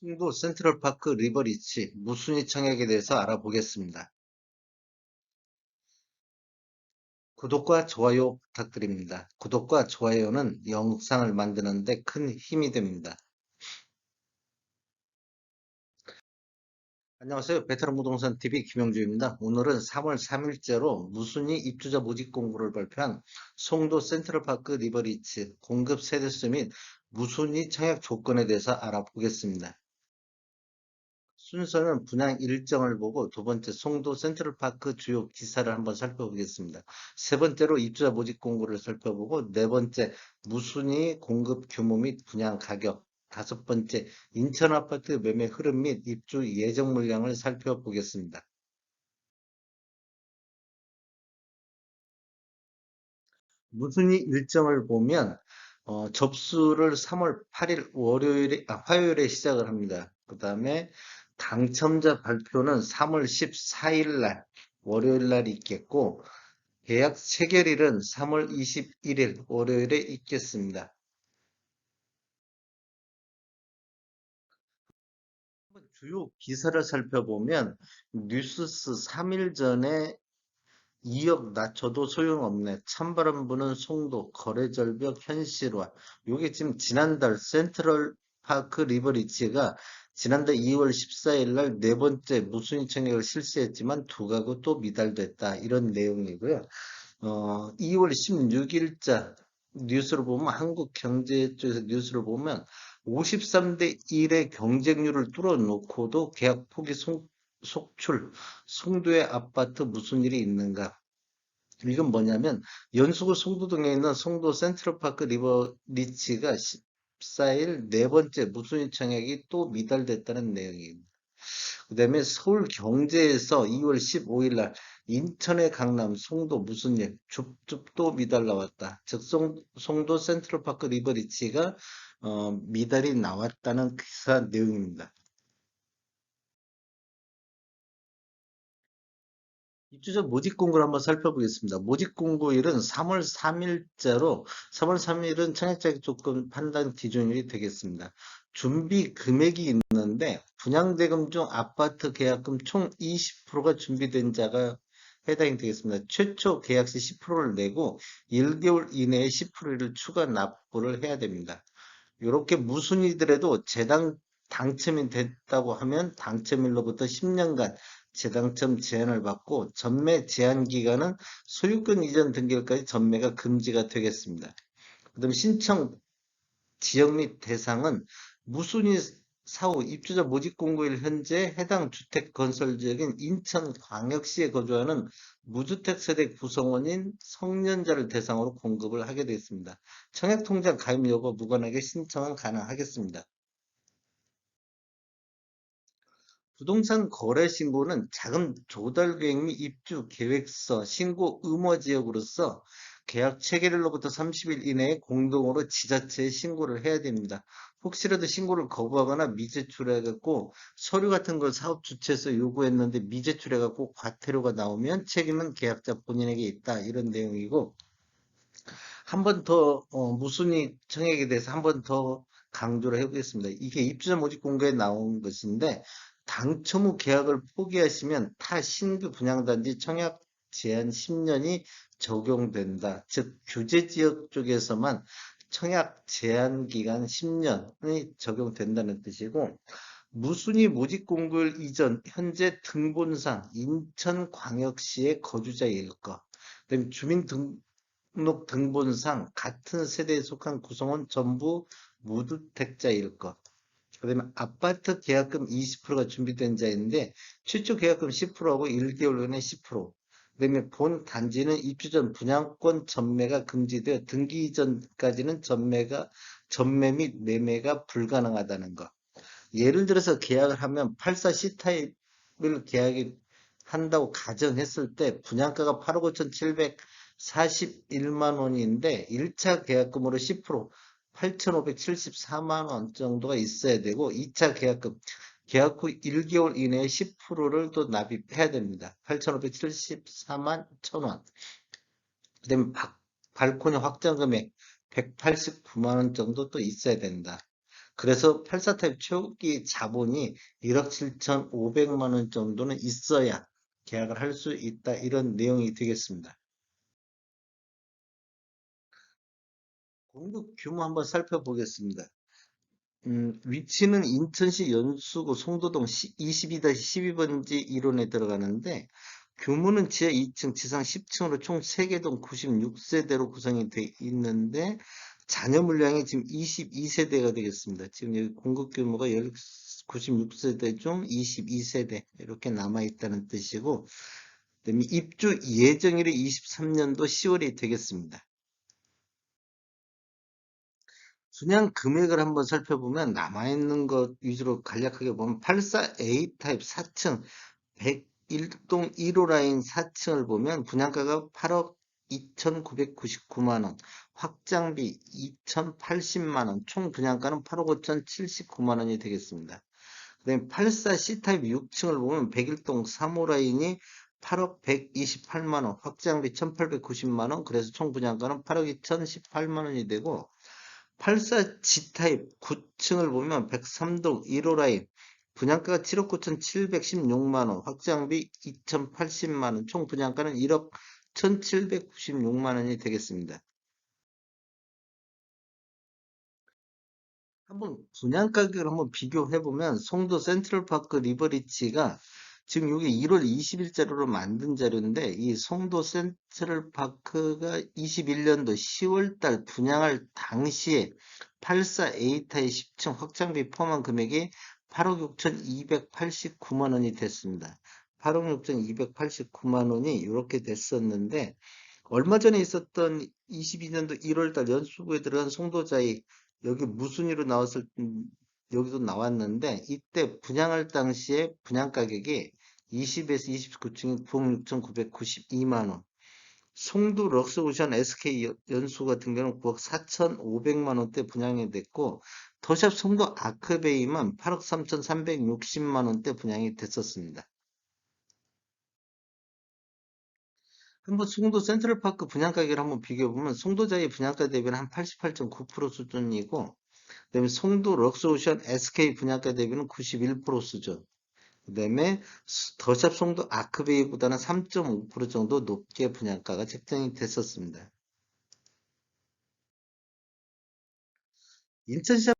송도 센트럴파크 리버리치 무순위 청약에 대해서 알아보겠습니다. 구독과 좋아요 부탁드립니다. 구독과 좋아요는 영상을 만드는 데 큰 힘이 됩니다. 안녕하세요. 베테랑 부동산 TV 김영주입니다. 오늘은 3월 3일째로 무순위 입주자 모집 공고를 발표한 송도 센트럴파크 리버리치 공급 세대수 및 무순위 청약 조건에 대해서 알아보겠습니다. 순서는 분양 일정을 보고 두 번째 송도 센트럴파크 주요 기사를 한번 살펴보겠습니다. 세 번째로 입주자 모집 공고를 살펴보고 네 번째 무순위 공급 규모 및 분양 가격, 다섯 번째 인천 아파트 매매 흐름 및 입주 예정 물량을 살펴보겠습니다. 무순위 일정을 보면 접수를 3월 8일 화요일에 시작을 합니다. 그 다음에 당첨자 발표는 3월 14일 날 월요일 날 있겠고 계약 체결일은 3월 21일 월요일에 있겠습니다. 주요 기사를 살펴보면 뉴스스 3일 전에 2억 낮춰도 소용없네. 찬바람 부는 송도 거래절벽 현실화. 요게 지금 지난달 센트럴 파크 리버리지가 지난달 2월 14일 날 네 번째 무순위 청약을 실시했지만 두 가구 또 미달됐다. 이런 내용이고요. 2월 16일자 뉴스를 보면 한국경제 쪽에서 뉴스를 보면 53대 1의 경쟁률을 뚫어놓고도 계약 포기 속출, 송도의 아파트 무슨 일이 있는가? 이건 뭐냐면 연수구 송도동에 있는 송도 센트럴파크 리버리치가 14일 네 번째 무순위 청약이 또 미달됐다는 내용입니다. 그 다음에 서울경제에서 2월 15일 날 인천의 강남 송도 무슨 일 줍줍도 미달 나왔다. 즉 송도 센트럴파크 리버리치가 미달이 나왔다는 기사 내용입니다. 입주자 모집 공고를 한번 살펴보겠습니다. 모집 공고일은 3월 3일자로 3월 3일은 청약자격 조건 판단 기준일이 되겠습니다. 준비 금액이 있는데 분양대금 중 아파트 계약금 총 20%가 준비된 자가 해당이 되겠습니다. 최초 계약 시 10%를 내고 1개월 이내에 10%를 추가 납부를 해야 됩니다. 이렇게 무순위더라도 당첨이 됐다고 하면 당첨일로부터 10년간 재당첨 제한을 받고 전매 제한 기간은 소유권 이전 등기일까지 전매가 금지가 되겠습니다. 그다음 신청 지역 및 대상은 무순위 사후 입주자 모집 공고일 현재 해당 주택 건설 지역인 인천광역시에 거주하는 무주택 세대 구성원인 성년자를 대상으로 공급을 하게 되었습니다. 청약통장 가입 여부 무관하게 신청은 가능하겠습니다. 부동산 거래 신고는 자금 조달 계획 및 입주 계획서, 신고 의무 지역으로서 계약 체결일로부터 30일 이내에 공동으로 지자체에 신고를 해야 됩니다. 혹시라도 신고를 거부하거나 미제출해갖고 서류 같은 걸 사업 주체에서 요구했는데 미제출해갖고 과태료가 나오면 책임은 계약자 본인에게 있다. 이런 내용이고 한 번 더 무순위 청약에 대해서 한 번 더 강조를 해보겠습니다. 이게 입주자 모집 공고에 나온 것인데 당첨 후 계약을 포기하시면 타 신규 분양단지 청약 제한 10년이 적용된다. 즉 규제 지역 쪽에서만 청약 제한 기간 10년이 적용된다는 뜻이고 무순위 모집 공고일 이전 현재 등본상 인천광역시의 거주자일 것. 그다음에 등록 등본상 같은 세대에 속한 구성원 전부 무주택자일 것. 그다음에 아파트 계약금 20%가 준비된 자인데 최초 계약금 10%하고 1개월 후에 10%. 그다음에 본 단지는 입주 전 분양권 전매가 금지되어 등기 이전까지는 전매 및 매매가 불가능하다는 것. 예를 들어서 계약을 하면 84 C타입을 계약이 한다고 가정했을 때 분양가가 8억 5,741만 원인데 1차 계약금으로 10% 8,574만 원 정도가 있어야 되고 2차 계약금 계약 후 1개월 이내에 10%를 또 납입해야 됩니다. 8,574만 1,000원. 그다음에 발코니 확장 금액 189만 원 정도 또 있어야 된다. 그래서 84 타입 초기 자본이 1억 7,500만 원 정도는 있어야 계약을 할 수 있다. 이런 내용이 되겠습니다. 공급 규모 한번 살펴보겠습니다. 위치는 인천시 연수구 송도동 22-12번지 1원에 들어가는데 규모는 지하 2층, 지상 10층으로 총 3개 동 96세대로 구성이 돼 있는데 잔여 물량이 지금 22세대가 되겠습니다. 지금 여기 공급 규모가 96세대 중 22세대 이렇게 남아 있다는 뜻이고, 그다음에 입주 예정일이 23년도 10월이 되겠습니다. 분양 금액을 한번 살펴보면 남아있는 것 위주로 간략하게 보면 84A 타입 4층 101동 1호 라인 4층을 보면 분양가가 8억 2,999만 원, 확장비 2,080만 원, 총 분양가는 8억 5,079만 원이 되겠습니다. 그다음에 84C 타입 6층을 보면 101동 3호 라인이 8억 128만 원, 확장비 1,890만 원, 그래서 총 분양가는 8억 2,018만 원이 되고 84G타입 9층을 보면 103동 1호 라인 분양가가 7억 9,716만 원, 확장비 2,080만 원, 총 분양가는 1억 1,796만 원이 되겠습니다. 한번 분양 가격을 한번 비교해 보면 송도 센트럴파크 리버리지가 지금 이게 1월 20일자료로 만든 자료인데 이 송도 센트럴파크가 21년도 10월 달 분양할 당시에 84A타의 10층 확장비 포함한 금액이 8억 6,289만 원이 됐습니다. 8억 6,289만 원이 이렇게 됐었는데 얼마 전에 있었던 22년도 1월 달 연수구에 들어간 송도자이 여기 무순위로 나왔을 여기도 나왔는데 이때 분양할 당시에 분양 가격이 20에서 29층이 9억 6,992만 원. 송도 럭스오션 SK 연수 같은 경우는 9억 4,500만 원대 분양이 됐고 더샵 송도 아크베이만 8억 3,360만 원대 분양이 됐었습니다. 한번 송도 센트럴파크 분양 가격을 한번 비교해 보면 송도자의 분양가 대비는 한 88.9% 수준이고 그다음에 송도 럭스오션 SK 분양가 대비는 91% 수준. 그다음에 더샵 송도 아크베이보다는 3.5% 정도 높게 분양가가 책정이 됐었습니다. 인천시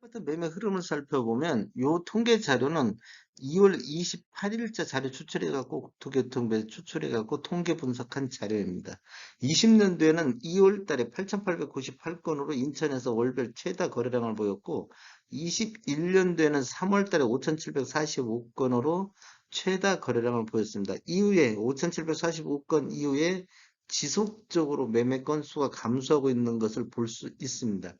아파트 매매 흐름을 살펴보면 이 통계 자료는 2월 28일자 자료 추출해갖고 국토교통부에서 추출해갖고 통계 분석한 자료입니다. 20년도에는 2월 달에 8,898건으로 인천에서 월별 최다 거래량을 보였고 21년도에는 3월 달에 5,745건으로 최다 거래량을 보였습니다. 이후에 5,745건 이후에 지속적으로 매매 건수가 감소하고 있는 것을 볼 수 있습니다.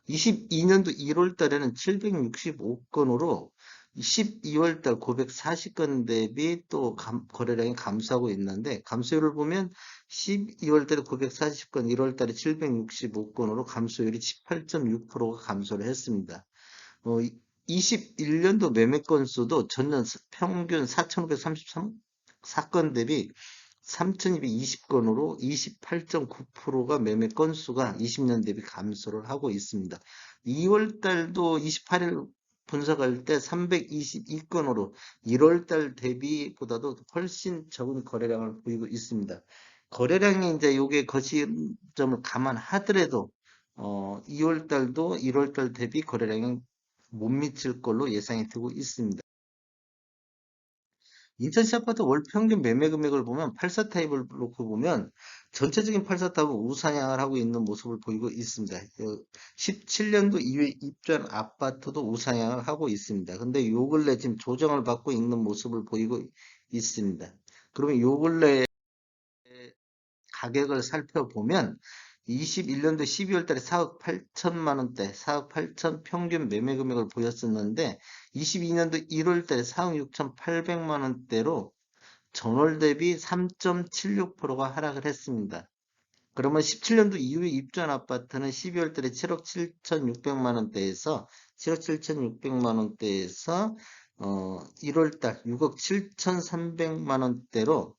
22년도 1월 달에는 765건으로 12월 달 940건 대비 또 거래량이 감소하고 있는데 감소율을 보면 12월 달에 940건, 1월 달에 765건으로 감소율이 18.6%가 감소를 했습니다. 21년도 매매 건수도 전년 평균 4,533사건 대비 3,220건으로 28.9%가 매매 건수가 20년 대비 감소를 하고 있습니다. 2월 달도 28일 분석할 때 322건으로 1월 달 대비보다도 훨씬 적은 거래량을 보이고 있습니다. 거래량이 이제 요게 거시점을 감안하더라도 2월 달도 1월 달 대비 거래량이 못 미칠 걸로 예상이 되고 있습니다. 인천시 아파트 월 평균 매매 금액을 보면 84 타입을 놓고 보면 전체적인 84 타입은 우상향을 하고 있는 모습을 보이고 있습니다. 17년도 이후에 입주한 아파트도 우상향을 하고 있습니다. 근데 요 근래 지금 조정을 받고 있는 모습을 보이고 있습니다. 그러면 요 근래 가격을 살펴보면 21년도 12월 달에 4억 8천만 원대, 4억 8천 평균 매매 금액을 보였었는데 22년도 1월 달에 4억 6,800만 원대로 전월 대비 3.76%가 하락을 했습니다. 그러면 17년도 이후에 입주한 아파트는 12월 달에 7억 7,600만 원대에서 7억 7,600만 원대에서 1월 달 6억 7,300만 원대로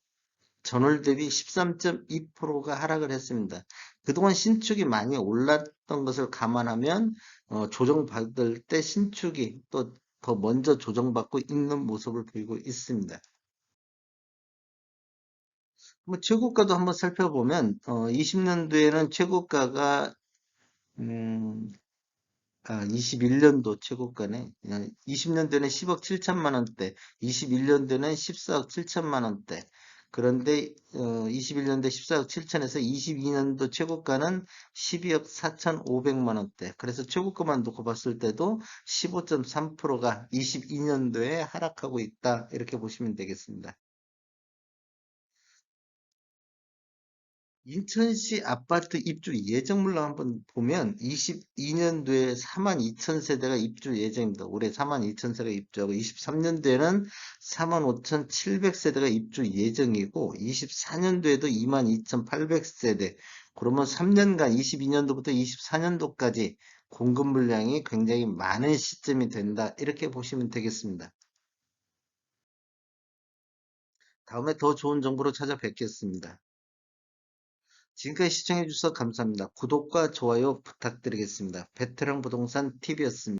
전월 대비 13.2%가 하락을 했습니다. 그동안 신축이 많이 올랐던 것을 감안하면 조정받을 때 신축이 또 더 먼저 조정받고 있는 모습을 보이고 있습니다. 뭐 최고가도 한번 살펴보면 20년도에는 최고가가 음, 21년도 최고가네. 20년도에는 10억 7천만 원대, 21년도에는 14억 7천만 원대. 그런데 21년도 14억 7천에서 22년도 최고가는 12억 4천5백만 원대. 그래서 최고가만 놓고 봤을 때도 15.3%가 22년도에 하락하고 있다. 이렇게 보시면 되겠습니다. 인천시 아파트 입주 예정물로 한번 보면 22년도에 4만 2천 세대가 입주 예정입니다. 올해 4만 2천 세대가 입주하고 23년도에는 4만 5천 7백 세대가 입주 예정이고 24년도에도 2만 2,800 세대. 그러면 3년간 22년도부터 24년도까지 공급 물량이 굉장히 많은 시점이 된다. 이렇게 보시면 되겠습니다. 다음에 더 좋은 정보로 찾아뵙겠습니다. 지금까지 시청해주셔서 감사합니다. 구독과 좋아요 부탁드리겠습니다. 베테랑 부동산 TV였습니다.